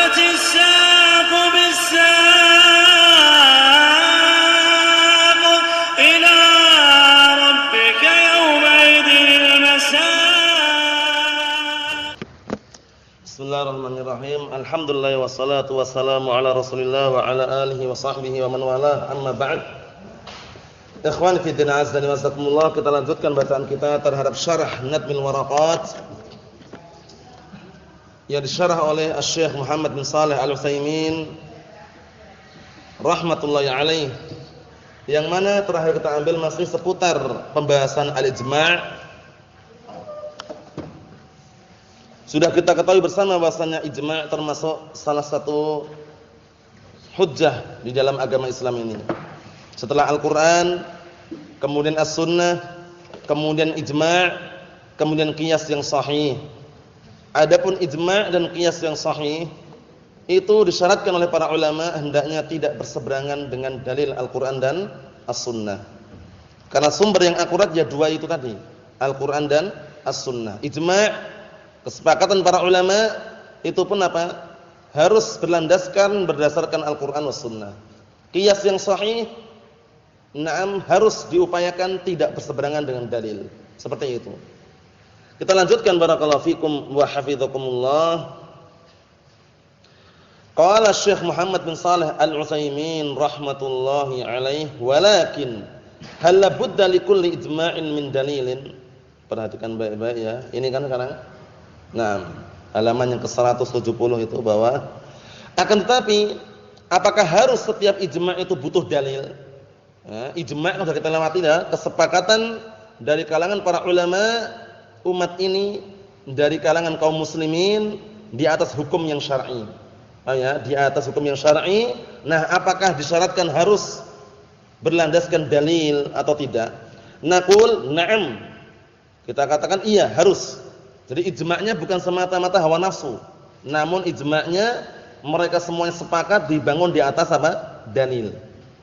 والتفت الساق بالساق إلى ربك يومئذ المساق. Bismillahirrahmanirrahim. Alhamdulillah wassalatu wassalamu ala Rasulillah wa ala alihi wa sahbihi wa man walah. Amma ba'd. Ikhwan fi din azza wa jazakumullah, kita lanjutkan bacaan kita terhadap syarah Nadmil Waraqat yang disyarah oleh Asy-Syaikh Muhammad bin Shalih Al-Utsaimin rahmatullahi alaih, yang mana terakhir kita ambil masih seputar pembahasan al-ijma'. Sudah kita ketahui bersama bahwasanya ijma' termasuk salah satu hujjah di dalam agama Islam ini. Setelah Al-Qur'an, kemudian As-Sunnah, kemudian ijma', kemudian qiyas yang sahih. Adapun ijma' dan qiyas yang sahih itu disyaratkan oleh para ulama hendaknya tidak berseberangan dengan dalil Al-Qur'an dan As-Sunnah. Karena sumber yang akurat ya dua itu tadi, Al-Qur'an dan As-Sunnah. Ijma', kesepakatan para ulama itu pun apa? Harus berlandaskan berdasarkan Al-Qur'an was Sunnah. Qiyas yang sahih, na'am, harus diupayakan tidak berseberangan dengan dalil. Seperti itu. Kita lanjutkan, barakallahu fikum wa hafizakumullah. Qala Syekh Muhammad bin Shalih Al-Utsaimin rahmatullahi alaih, walakin hal labudda likulli ijma'in min dalilin. Perhatikan baik-baik ya. Ini kan sekarang halaman yang ke-170 itu bawah. Akan tetapi, apakah harus setiap ijma' itu butuh dalil? Ijma' sudah kita lewati ya, kesepakatan dari kalangan para ulama umat ini, dari kalangan kaum muslimin di atas hukum yang syar'i. Di atas hukum yang syar'i. Nah, apakah disyaratkan harus berlandaskan dalil atau tidak? Naqul na'am. Kita katakan iya, harus. Jadi ijma'nya bukan semata-mata hawa nafsu, namun ijma'nya mereka semuanya sepakat dibangun di atas apa? Dalil.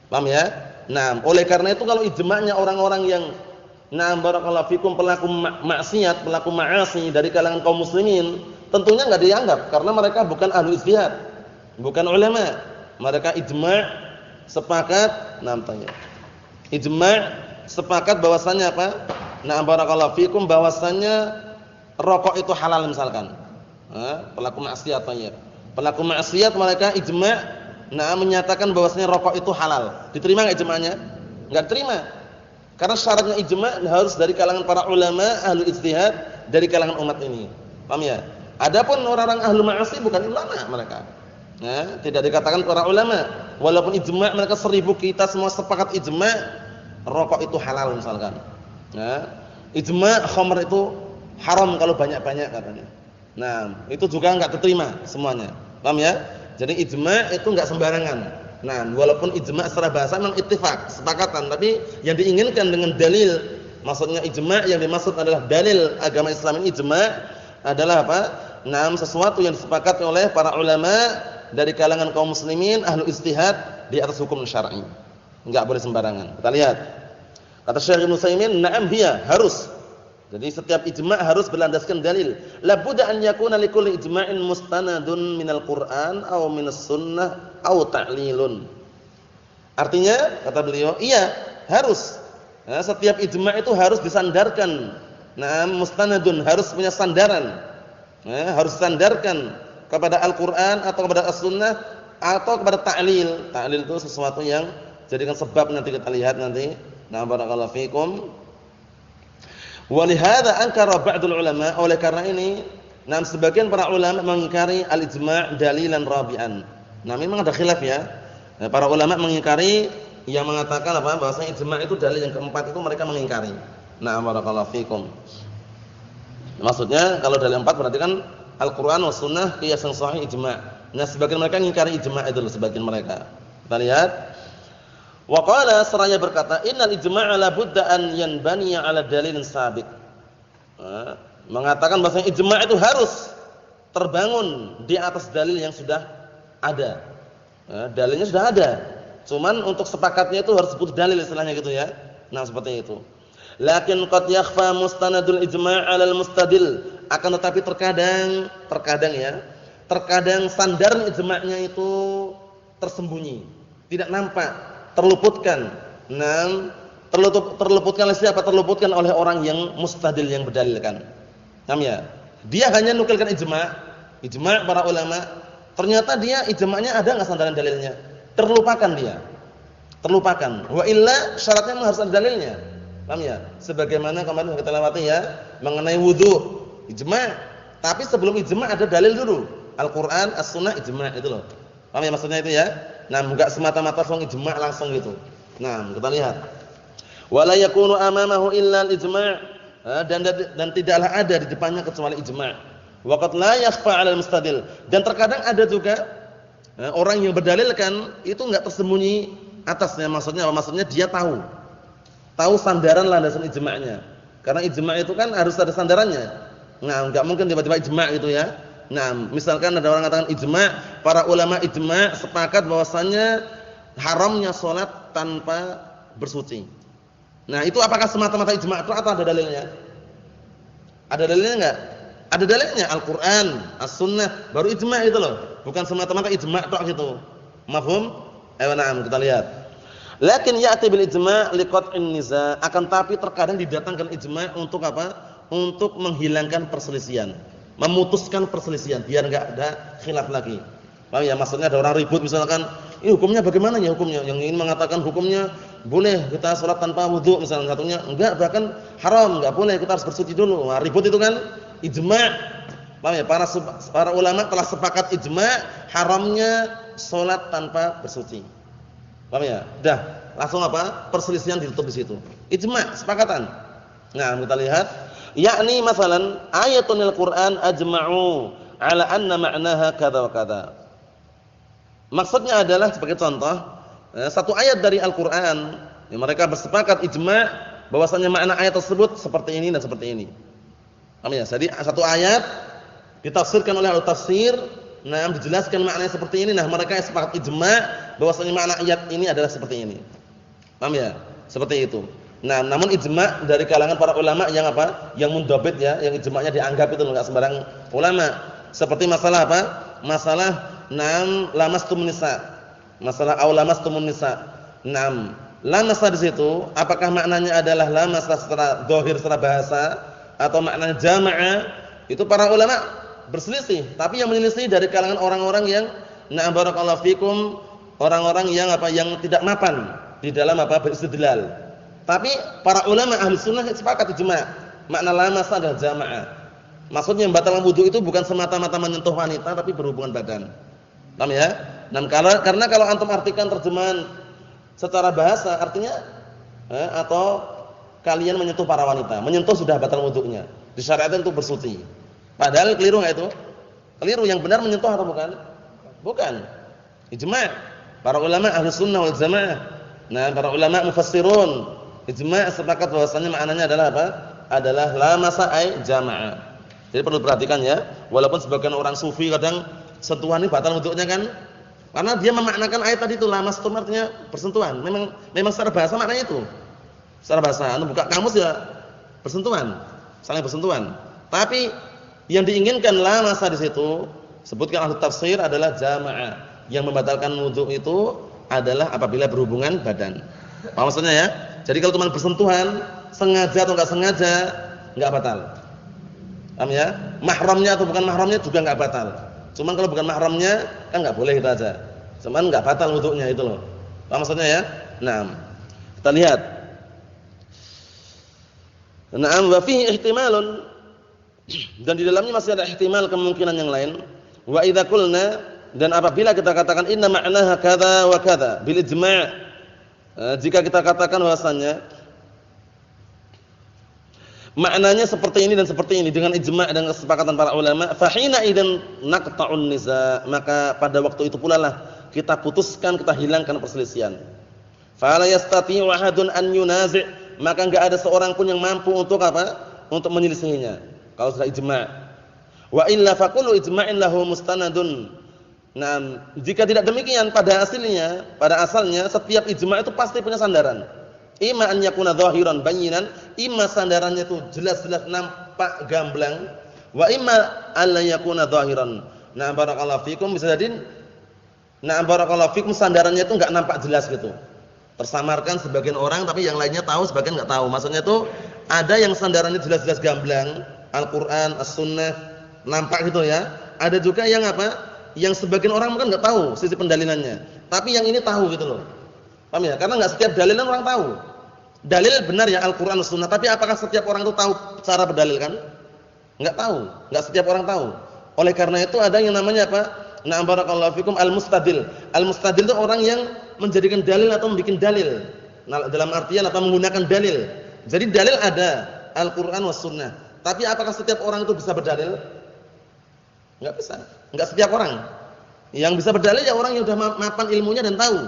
Paham ya? Nah, oleh karena itu kalau ijma'nya orang-orang yang barakallahu fikum pelaku maksiat, pelaku ma'asi dari kalangan kaum muslimin, tentunya enggak dianggap karena mereka bukan ahli ijtihad, bukan ulama. Mereka ijma' sepakat, ijma' sepakat bahwasanya apa? Barakallahu fikum bahwasanya rokok itu halal misalkan. Pelaku maksiat ya. Pelaku maksiat mereka ijma' menyatakan bahwasanya rokok itu halal. Diterima enggak ijma'nya? Enggak terima. Karena syaratnya ijma' harus dari kalangan para ulama ahli ijtihad dari kalangan umat ini. Paham ya? Adapun orang-orang ahli ma'asi bukan ulama mereka. Tidak dikatakan para ulama. Walaupun ijma' mereka 1000 kita semua sepakat ijma' rokok itu halal misalkan. Ijma' khamr itu haram kalau banyak-banyak katanya. Itu juga enggak diterima semuanya. Paham ya? Jadi ijma' itu enggak sembarangan. Walaupun ijma' secara bahasa memang ittifaq, kesepakatan, tapi yang diinginkan dengan dalil, maksudnya ijma' yang dimaksud adalah dalil agama Islam ini ijma' adalah apa? Sesuatu yang disepakati oleh para ulama dari kalangan kaum muslimin ahlu ijtihad di atas hukum syar'i. Enggak boleh sembarangan. Kita lihat. Kata Syekh Ibnu Utsaimin, na'am hiya, harus. Jadi setiap ijma' harus berlandaskan dalil. La budda an yakuna likulli ijma'in mustanadun minal Qur'an aw minas sunnah aw ta'lilun. Artinya kata beliau, iya, harus. Setiap ijma' itu harus disandarkan. Mustanadun, harus punya sandaran. Harus sandarkan kepada Al-Qur'an atau kepada As-Sunnah atau kepada ta'lil. Ta'lil itu sesuatu yang jadikan sebab, nanti kita lihat nanti. Barakallahu fikum. Walihada ankara ba'dul ulama, oleh karena ini sebagian para ulama mengingkari al-ijma' dalilan rabi'an. Memang ada khilaf ya. Para ulama mengingkari, yang mengatakan apa? Bahwasanya ijma' itu dalil yang keempat itu mereka mengingkari. Barakallahu fikum. Maksudnya kalau dalil 4 berarti kan Al-Qur'an was sunnah, qiyas yang sahih, ijma'. Sebagian mereka mengingkari ijma' itu, sebagian mereka. Kita lihat. Wa qala, seraya berkata, innal ijma'a la budda an yanbaniya 'ala dalilin sabiq. Mengatakan bahwasanya ijma' itu harus terbangun di atas dalil yang sudah ada. Dalilnya sudah ada. Cuman untuk sepakatnya itu harus butuh dalil istilahnya gitu ya. Seperti itu. Lakin qad yakhfa mustanadul ijma' 'alal mustadil. Akan tetapi terkadang ya, Terkadang sandaran ijma'nya itu tersembunyi, tidak nampak, terluputkan. Nah, terluputkan oleh siapa? Terluputkan oleh orang yang mustadil, yang berdalilkan. Paham ya? Dia hanya nukilkan ijma' para ulama. Ternyata dia ijma'nya ada enggak sandaran dalilnya? Terlupakan dia. Terlupakan. Wa illa syaratnya memang harus ada dalilnya. Paham ya? Sebagaimana kemarin kita lewati ya, mengenai wudu, ijma'. Tapi sebelum ijma' ada dalil dulu. Al-Qur'an, As-Sunnah, ijma' itu loh. Paham ya maksudnya itu ya? Nah, enggak semata-mata langsung ijma' langsung gitu. Nah, kita lihat. Wala yakunu amamahu illa al-ijma'. Dan tidaklah ada di depannya kecuali ijma'. Waqad la yakhfa 'alal mustadil. Dan terkadang ada juga orang yang berdalilkan itu enggak tersembunyi atasnya. Maksudnya apa? Maksudnya dia tahu sandaran landasan ijma'nya. Karena ijma' itu kan harus ada sandarannya. Nah, enggak mungkin tiba-tiba ijma' gitu ya. Nah, misalkan ada orang mengatakan ijma', para ulama ijma' sepakat bahwasannya haramnya salat tanpa bersuci. Nah, itu apakah semata-mata ijma' atau ada dalilnya? Ada dalilnya enggak? Ada dalilnya, Al-Qur'an, As-Sunnah, baru ijma' itu loh. Bukan semata-mata ijma' tok gitu. Mafhum? Ayo na'am, kita lihat. Lakin ya'ti bil ijma' liqat'in niza'. Akan tapi terkadang didatangkan ijma' untuk apa? Untuk menghilangkan perselisihan, memutuskan perselisihan biar enggak ada khilaf lagi. Paham ya? Maksudnya ada orang ribut misalkan, "Ini hukumnya bagaimana ya hukumnya?" Yang ingin mengatakan hukumnya boleh kita salat tanpa wudu misalnya, satunya enggak, bahkan haram, enggak boleh, kita harus bersuci dulu. Nah, ribut itu kan ijma'. Paham ya? Para ulama telah sepakat ijma' haramnya salat tanpa bersuci. Paham ya? Dah, langsung apa? Perselisihan ditutup di situ. Ijma', sepakatan. Nah, kita lihat, yakni masalan ayatul Qur'an ajma'u ala anna ma'naha kadza wa kadza. Maksudnya adalah sebagai contoh, satu ayat dari Al-Qur'an, yang mereka bersepakat ijma' bahwasanya makna ayat tersebut seperti ini dan seperti ini. Paham ya? Jadi satu ayat ditafsirkan oleh al-tafsir, nah dijelaskan maknanya seperti ini. Nah, mereka sepakat ijma' bahwasanya makna ayat ini adalah seperti ini. Paham ya? Seperti itu. Nah, namun ijma' dari kalangan para ulama yang apa? Yang mundhabit ya, yang ijma'nya dianggap itu enggak sembarang ulama. Seperti masalah apa? Masalah lamastumun nisa. Masalah lamastumun nisa. Lamasa di situ apakah maknanya adalah lamasa secara zahir secara bahasa atau maknanya jamaah? Itu para ulama berselisih, tapi yang menyelisih dari kalangan orang-orang yang barakallahu fikum, orang-orang yang apa? Yang tidak mapan di dalam apa? Beristidlal. Tapi para ulama ahli sunnah sepakat ijma', makna lamasa adalah jamaah. Maksudnya membatalkan wudu itu bukan semata-mata menyentuh wanita tapi berhubungan badan. Paham ya? Dan karena kalau antum artikan terjemahan secara bahasa artinya atau kalian menyentuh para wanita, menyentuh sudah batal wudunya. Disyariatkan untuk bersuci. Padahal keliru enggak itu? Keliru, yang benar menyentuh atau bukan? Bukan. Ijma'. Para ulama ahli sunnah wal jamaah. Nah, para ulama mufassirun ijma' sepakat bahwasanya maknanya adalah apa? Adalah lamasa ay jamaah. Jadi perlu perhatikan ya, walaupun sebagian orang sufi kadang sentuhan ini batal wudunya kan? Karena dia memaknakan ayat tadi itu lamastum artinya bersentuhan. Memang secara bahasa maknanya itu. Secara bahasa, anu buka kamus ya bersentuhan, saling bersentuhan. Tapi yang diinginkan lamasa di situ sebutkan ahli tafsir adalah jamaah. Yang membatalkan wudu itu adalah apabila berhubungan badan. Apa maksudnya ya? Jadi kalau cuma bersentuhan, sengaja atau enggak sengaja, enggak batal. Paham ya? Mahramnya atau bukan mahramnya juga enggak batal. Cuman kalau bukan mahramnya kan enggak boleh kita aja. Cuman enggak batal wudunya itu loh. Paham maksudnya ya? Nah, kita lihat. Na'am wa fihi ihtimalun, dan di dalamnya masih ada ihtimal kemungkinan yang lain. Wa idza qulna, dan apabila kita katakan inna ma'naha kadza wa kadza bil ijma', jika kita katakan bahwasanya maknanya seperti ini dan seperti ini dengan ijma' dan kesepakatan para ulama, fa hina idzan naqta'un niza', maka pada waktu itu pula lah kita putuskan, kita hilangkan perselisihan. Fa la yastati'u ahadun an yunazi', maka enggak ada seorang pun yang mampu untuk apa? Untuk menyelisihinya. Kalau sudah ijma'. Wa illa faqulu ijma'in lahu mustanadun. Nah, jika tidak demikian pada asalnya setiap ijma' itu pasti punya sandaran. Imma an yakuna zahiran bayyinan, imma sandarannya itu jelas-jelas nampak gamblang, wa imma alla yakuna zahiran, Nah, barakallahu fikum bisa jadi barakallahu fikum sandarannya itu enggak nampak jelas gitu. Tersamarkan sebagian orang tapi yang lainnya tahu, sebagian enggak tahu. Maksudnya itu ada yang sandarannya jelas-jelas gamblang, Al-Qur'an, As-Sunnah, nampak gitu ya. Ada juga yang apa? Yang sebagian orang mungkin enggak tahu sisi pendalilannya. Tapi yang ini tahu gitu loh. Paham ya? Karena enggak setiap dalilan orang tahu. Dalil benar ya Al-Qur'an As-Sunnah, tapi apakah setiap orang itu tahu cara berdalilkan? Enggak tahu. Enggak setiap orang tahu. Oleh karena itu ada yang namanya apa? Na'am barakallahu fikum al-mustadil. Al-mustadil itu orang yang menjadikan dalil atau membuat dalil. Nah, dalam artian apa? Menggunakan dalil. Jadi dalil ada Al-Qur'an was sunnah. Tapi apakah setiap orang itu bisa berdalil? Enggak bisa. Enggak setiap orang. Yang bisa berdalil ya orang yang sudah mapan ilmunya dan tahu.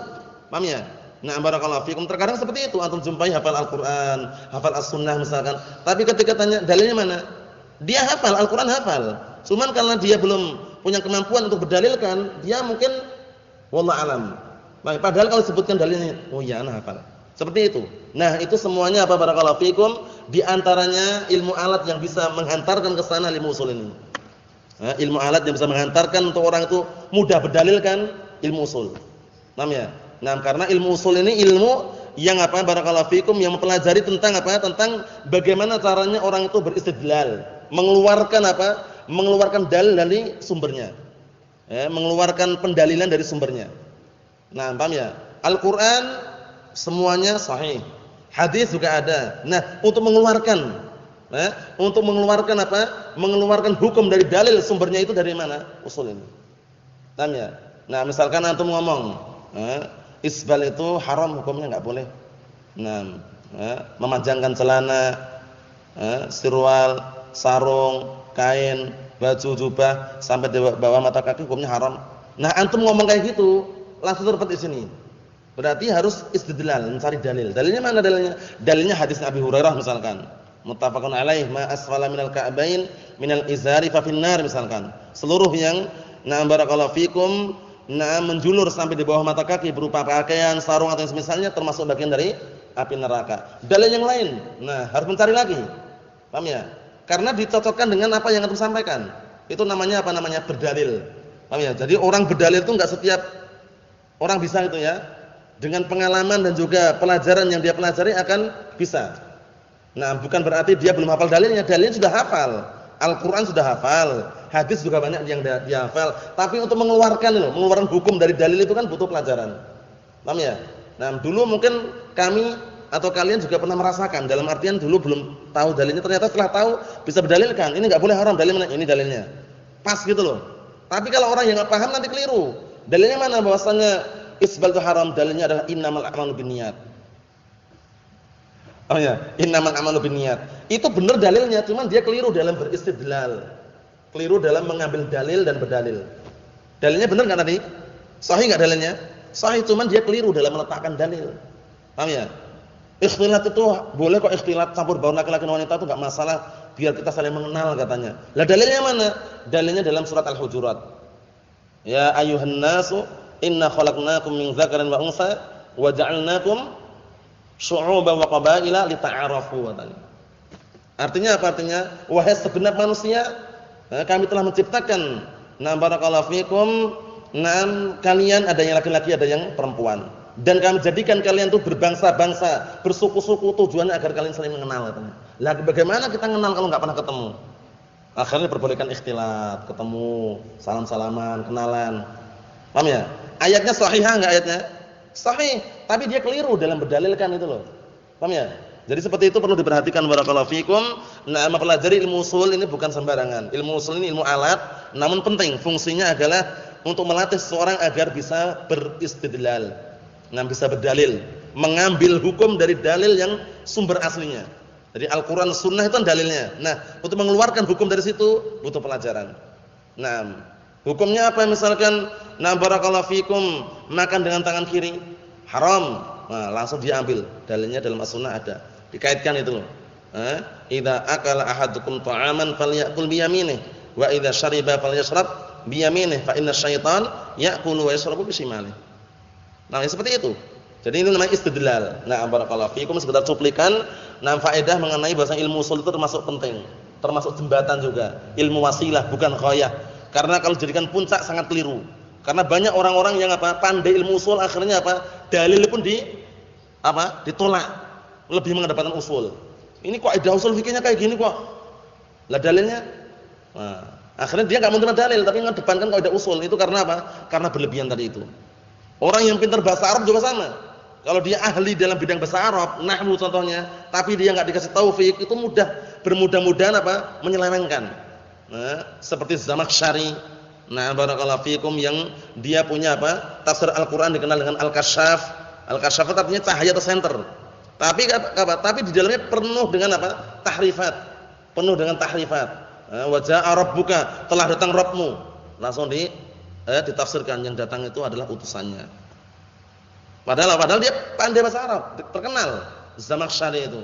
Paham ya? Na'am barakallahu fikum. Terkadang seperti itu antum jumpai hafal Al-Qur'an, hafal As-Sunnah misalkan. Tapi ketika tanya dalilnya mana? Dia hafal Al-Qur'an, hafal. Cuman karena dia belum punya kemampuan untuk berdalilkan, dia mungkin wallahu alam. Baik, padahal kalau sebutkan dalilnya, oh iya ana hafal. Seperti itu. Nah, itu semuanya apa barakallahu fikum di antaranya ilmu alat yang bisa menghantarkan ke sana ilmu usul ini. Nah, ilmu alat yang bisa menghantarkan untuk orang itu mudah berdalilkan ilmu usul. Paham ya? Nah, karena ilmu usul ini ilmu yang apa barakallahu fikum yang mempelajari tentang apa? Tentang bagaimana caranya orang itu beristidlal, mengeluarkan apa? Mengeluarkan dalil dari sumbernya. Mengeluarkan pendalilan dari sumbernya. Nah, paham ya? Al-Qur'an semuanya sahih. Hadis juga ada. Nah, untuk mengeluarkan apa? Mengeluarkan hukum dari dalil sumbernya itu dari mana? Usul ini. Paham ya? Nah, misalkan antum ngomong, isbal itu haram hukumnya enggak boleh. Nah, memanjangkan celana, sirwal, sarung, kain, baju, jubah sampai di bawah mata kaki hukumnya haram. Nah, antum ngomong kayak gitu, langsung terpet di sini. Berarti harus istidlal, mencari dalil. Dalilnya mana dalilnya? Dalilnya hadis Abi Hurairah misalkan. Muttafaqun alaih, ma asfala minal ka'bain minal izari fa finnar misalkan. Seluruh yang na'am barakallahu fikum menjulur sampai di bawah mata kaki berupa pakaian, sarung atau yang semisalnya termasuk bagian dari api neraka. Dalil yang lain, nah harus mencari lagi. Paham ya? Karena dicocokkan dengan apa yang antum sampaikan. Itu namanya apa? Namanya berdalil. Paham ya? Jadi orang berdalil itu enggak setiap orang bisa itu ya. Dengan pengalaman dan juga pelajaran yang dia pelajari akan bisa. Nah, bukan berarti dia belum hafal dalilnya. Dalilnya sudah hafal. Al-Qur'an sudah hafal. Hadis juga banyak yang dia hafal. Tapi untuk mengeluarkan hukum dari dalil itu kan butuh pelajaran. Paham ya? Nah, dulu mungkin kami atau kalian juga pernah merasakan, dalam artian dulu belum tahu dalilnya, ternyata setelah tahu bisa berdalilkan. Ini enggak boleh haram, dalilnya ini dalilnya. Pas gitu loh. Tapi kalau orang yang enggak paham nanti keliru. Dalilnya mana bahwasanya isbal itu haram, dalilnya adalah innamal a'malu binniyat. Oh ya, innamal a'malu binniyat. Itu benar dalilnya, cuman dia keliru dalam beristidlal. Keliru dalam mengambil dalil dan berdalil. Dalilnya benar enggak tadi? Sahih enggak dalilnya? Sahih, cuman dia keliru dalam meletakkan dalil. Paham ya? Ikhtilat itu boleh kok, ikhtilat campur baur laki-laki dan wanita itu enggak masalah, biar kita saling mengenal katanya. Lah dalilnya mana? Dalilnya dalam surat Al-Hujurat. Ya ayyuhan nasu inna khalaqnakum min dzakarin wa untha wa ja'alnakum syu'uban wa qabaila lita'arafu katanya. Artinya apa artinya? Wahai segenap manusia, kami telah menciptakan barakallahu fikum, kalian ada yang laki-laki ada yang perempuan. Dan kami jadikan kalian itu berbangsa-bangsa, bersuku-suku, tujuannya agar kalian saling mengenal katanya. Lah bagaimana kita kenal kalau enggak pernah ketemu? Akhirnya diperbolehkan ikhtilat, ketemu, salam-salaman, kenalan. Paham ya? Ayatnya sahihah enggak ayatnya? Sahih, tapi dia keliru dalam berdalilkan itu loh. Paham ya? Jadi seperti itu perlu diperhatikan barakallahu fikum. Nah, mempelajari ilmu usul ini bukan sembarangan. Ilmu usul ini ilmu alat, namun penting. Fungsinya adalah untuk melatih seseorang agar bisa beristidlal. Nah, bisa berdalil, mengambil hukum dari dalil yang sumber aslinya. Jadi Al-Qur'an Sunnah itu kan dalilnya. Nah, untuk mengeluarkan hukum dari situ butuh pelajaran. Nah, hukumnya apa misalkan barakallahu fikum makan dengan tangan kiri haram. Nah, langsung diambil dalilnya dalam As-Sunnah ada. Dikaitkan itu loh. Idza akala ahadukum ta'aman falyakul bi yaminihi wa idza syariba falyashrab bi yaminihi fa inna syaitan ya'kulu wa yashrabu bi shimalihi. Nah, seperti itu. Jadi ini namanya istidlal. Nah, barakallahu fikum sekedar cuplikan faedah mengenai bahasa ilmu usul itu termasuk penting, termasuk jembatan juga. Ilmu wasilah bukan ghayah. Karena kalau jadikan puncak sangat keliru. Karena banyak orang-orang yang pandai ilmu usul akhirnya dalil pun ditolak. Lebih mengedepankan usul. Ini kaidah usul fikihnya kayak gini kok. Lah dalilnya akhirnya dia enggak menerima dalil tapi mengedepankan kaidah usul. Itu karena apa? Karena berlebihan tadi itu. Orang yang pintar bahasa Arab juga sama. Kalau dia ahli dalam bidang bahasa Arab, nahwu contohnya, tapi dia enggak dikasih taufik, itu bermudah-mudahan menyelewengkan. Seperti Zamakhsyari. Barakallahu fikum yang dia punya tafsir Al-Qur'an dikenal dengan Al-Kasyaf. Al-Kasyaf itu artinya cahaya atau senter. Tapi di dalamnya penuh dengan tahrifat. Penuh dengan tahrifat. Wa jaa rabbuka, telah datang Rabbmu. Langsung ditafsirkan yang datang itu adalah utusannya. Padahal dia pandai bahasa Arab, terkenal Zamakhsyari itu.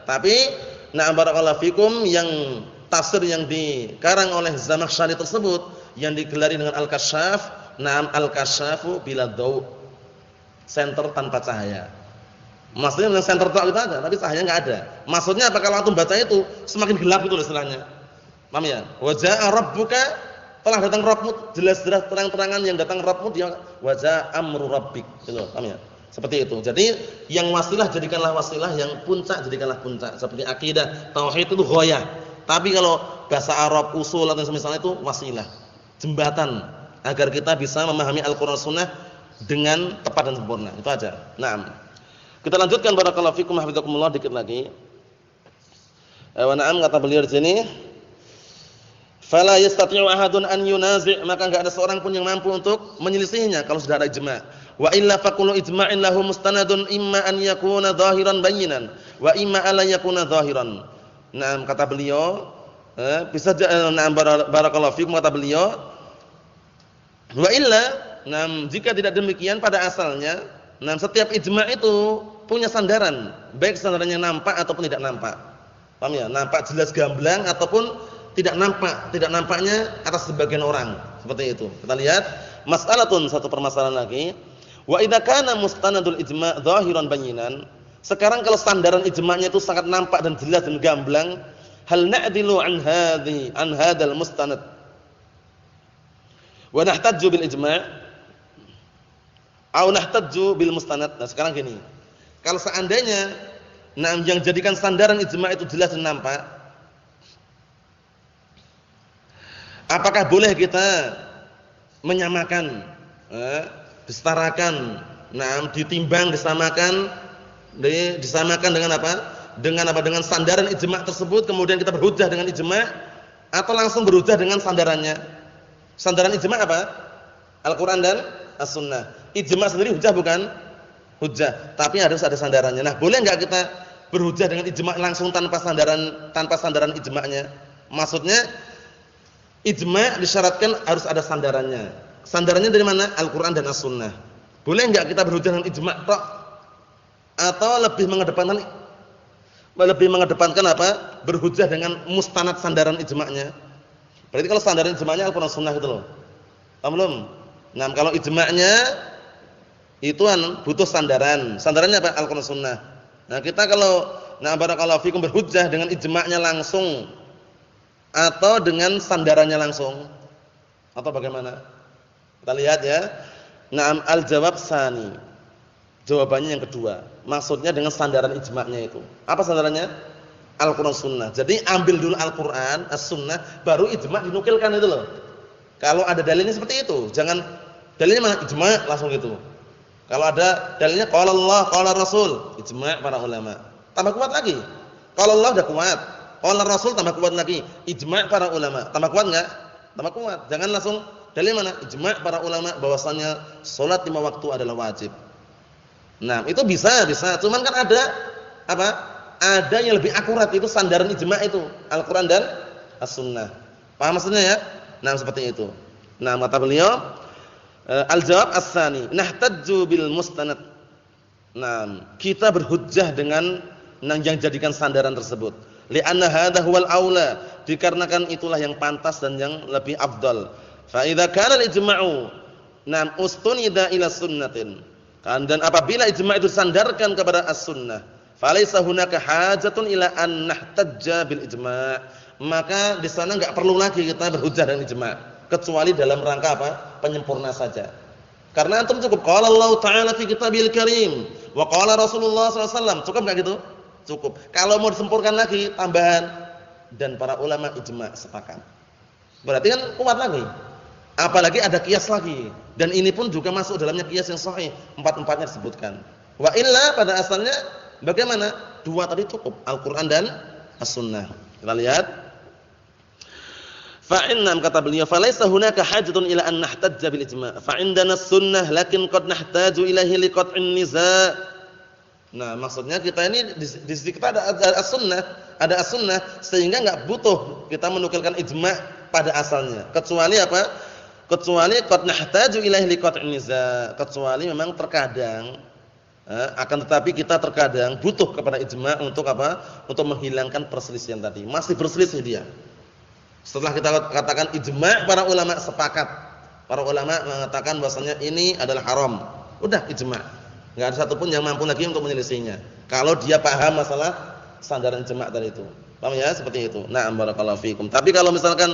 Tapi barakallahu fikum yang tafsir yang dikarang oleh Zamakhsyari tersebut yang digelari dengan Al-Kasyaf, Al-Kasyafu bila daw. Senter tanpa cahaya. Maksudnya dengan senter tok itu ada, tapi cahaya enggak ada. Maksudnya apa kalau antum baca itu semakin gelap itu istilahnya. Paham ya? Wa jaa rabbuka, telah datang Rabbmu, jelas-jelas terang-terangan yang datang Rabbmu dia wa jaa amru rabbik. Gitu, paham ya? Seperti itu. Jadi yang wasilah jadikanlah wasilah, yang puncak jadikanlah puncak. Seperti akidah, tauhid itu ghayah. Tapi kalau bahasa Arab, usul atau semisalnya itu wasilah, jembatan agar kita bisa memahami Al-Qur'an Sunnah dengan tepat dan sempurna. Itu aja. Kita lanjutkan barakallahu fikum hafizakumullah dikit lagi. Kata beliau di sini, fala yastati'u ahadun an yunazi', maka enggak ada seorang pun yang mampu untuk menyelisihinya kalau sudah ada ijma'. Wa illa faqulu ijma'in lahu mustanadun imma an yakuna dhahiran bayyinan wa imma alla yakuna dhahiran. Kata beliau, bisa barakallahu fikum kata beliau, wa illa, jika tidak demikian pada asalnya, setiap ijma' itu punya sandaran, baik sandarannya nampak ataupun tidak nampak. Paham ya? Nampak jelas gamblang ataupun tidak nampak, tidak nampaknya atas sebagian orang. Seperti itu. Kita lihat mas'alatun, satu permasalahan lagi. Wa idza kana mustanadul ijma' dhahiran bayyinan. Sekarang kalau sandaran ijma'nya itu sangat nampak dan jelas dan gamblang, hal na'dilu an hadzal mustanad wa nahtajju bil ijma' aw nahtajju bil mustanad. Nah, sekarang gini. Kalau seandainya yang jadikan sandaran ijma' itu jelas dan nampak, apakah boleh kita menyamakan, disetarakan, ditimbang, disamakan dengan apa? Dengan sandaran ijma' tersebut, kemudian kita berhujjah dengan ijma', atau langsung berhujjah dengan sandarannya? Sandaran ijma' apa? Al-Qur'an dan As-Sunnah. Ijma' sendiri hujjah bukan? Hujjah, tapi harus ada sandarannya. Nah, boleh enggak kita berhujjah dengan ijma' langsung tanpa sandaran ijma'nya? Maksudnya ijma' disyaratkan harus ada sandarannya. Sandarannya dari mana? Al-Qur'an dan As-Sunnah. Boleh enggak kita berhujjah dengan ijma' tok? Atau lebih mengedepankan apa? Berhujjah dengan mustanad sandaran ijma'nya. Berarti kalau sandaran ijma'nya Al-Qur'an Sunnah gitu loh. Paham belum? Nah, kalau ijma'nya itu butuh sandaran. Sandarannya apa? Al-Qur'an Sunnah. Nah, kita kalau barakallahu fikum berhujjah dengan ijma'nya langsung atau dengan sandarannya langsung, atau bagaimana? Kita lihat ya. Naam, al-jawab tsani. Jawabannya yang kedua. Maksudnya dengan sandaran ijma'nya itu. Apa sandarannya? Al-Qur'an Sunnah. Jadi ambil dulu Al-Qur'an, As-Sunnah, baru ijma' dinukilkan itu loh. Kalau ada dalilnya seperti itu, jangan dalilnya mana ijma' langsung gitu. Kalau ada dalilnya qala Allah, qala Rasul, ijma' para ulama. Tambah kuat lagi. Qala Allah udah kuat, qala Rasul tambah kuat lagi, ijma' para ulama. Tambah kuat enggak? Tambah kuat. Jangan langsung dalil mana? Ijma' para ulama bahwasanya salat 5 waktu adalah wajib. Nah, itu bisa. Cuman kan ada apa? Ada yang lebih akurat, itu sandaran ijma' itu, Al-Qur'an dan As-Sunnah. Paham maksudnya ya? Nah, seperti itu. Nah, kata beliau, al-jawab as-tsani, nahtajju bil mustanad. Nah, kita berhujjah dengan yang jadikan sandaran tersebut. Li'anna hadza huwal aula, dikarenakan itulah yang pantas dan yang lebih afdal. Fa idza kana al-ijma'u ustunida ila sunnatin. Dan apabila ijma' itu sandarkan kepada as-sunnah, falaysa hunaka hajatun ila an nahtajja bil ijma'. Maka di sana enggak perlu lagi kita berhujjah dengan ijma'. kecuali dalam rangka apa? Penyempurna saja. Karena antum cukup qala Allah Ta'ala fi kitabil karim wa qala Rasulullah sallallahu alaihi wasallam. Cukup enggak gitu? Cukup. Kalau mau disempurnakan lagi tambahan dan para ulama ijma' sepakat. Berarti kan kuat lagi. Apalagi ada kias lagi. Dan ini pun juga masuk dalamnya kias yang sahih. Empat-empatnya disebutkan. Wa illa pada asalnya bagaimana? Dua tadi cukup, Al-Qur'an dan As-Sunnah. Kita lihat. Fa innam kata beliau, "Falaisa hunaka hajatun ila an nahtajja bil ijma'. Fa indana as-sunnah lakin qad nahtaju ilaihi liqat'in niza'." Nah, maksudnya kita ini di sisi kita ada as-sunnah, ada as-sunnah sehingga enggak butuh kita menukilkan ijma' pada asalnya. Kecuali apa? Kecuali qad nahtaju ilaihi liqat'in niza'. Kecuali memang terkadang akan tetapi kita terkadang butuh kepada ijma' untuk apa? Untuk menghilangkan perselisihan tadi. Masih berselisih dia. Setelah kita katakan ijma', para ulama sepakat. Para ulama mengatakan bahwasanya ini adalah haram. Udah ijma'. Enggak ada satupun yang mampu lagi untuk menyelisihinya. Kalau dia paham masalah sandaran ijma' tadi itu. Paham ya? Seperti itu. Na'am barakallahu fikum. Tapi kalau misalkan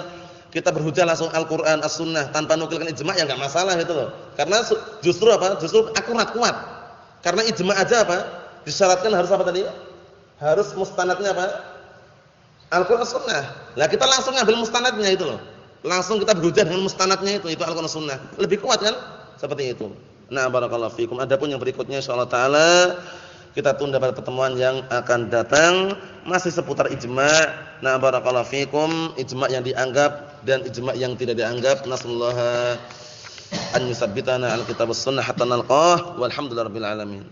kita berhujjah langsung Al-Qur'an, As-Sunnah tanpa nukilkan ijma' ya enggak masalah itu loh. Karena justru apa? Justru akurat kuat. Karena ijma' aja apa? Disyaratkan harus apa tadi? Harus mustanadnya apa? Al-Qur'an Sunnah. Lah kita langsung ngambil mustanadnya itu loh. Langsung kita berhujjah dengan mustanadnya itu Al-Qur'an Sunnah. Lebih kuat kan? Seperti itu. Nah, barakallahu fikum. Adapun yang berikutnya insyaallah taala kita tunda pada pertemuan yang akan datang masih seputar ijma'. Nah, barakallahu fikum, ijma' yang dianggap dan ijma' yang tidak dianggap. Nasallahu an yusabbitana al-kitab was sunnah hatta nalqah walhamdulillahirabbil alamin.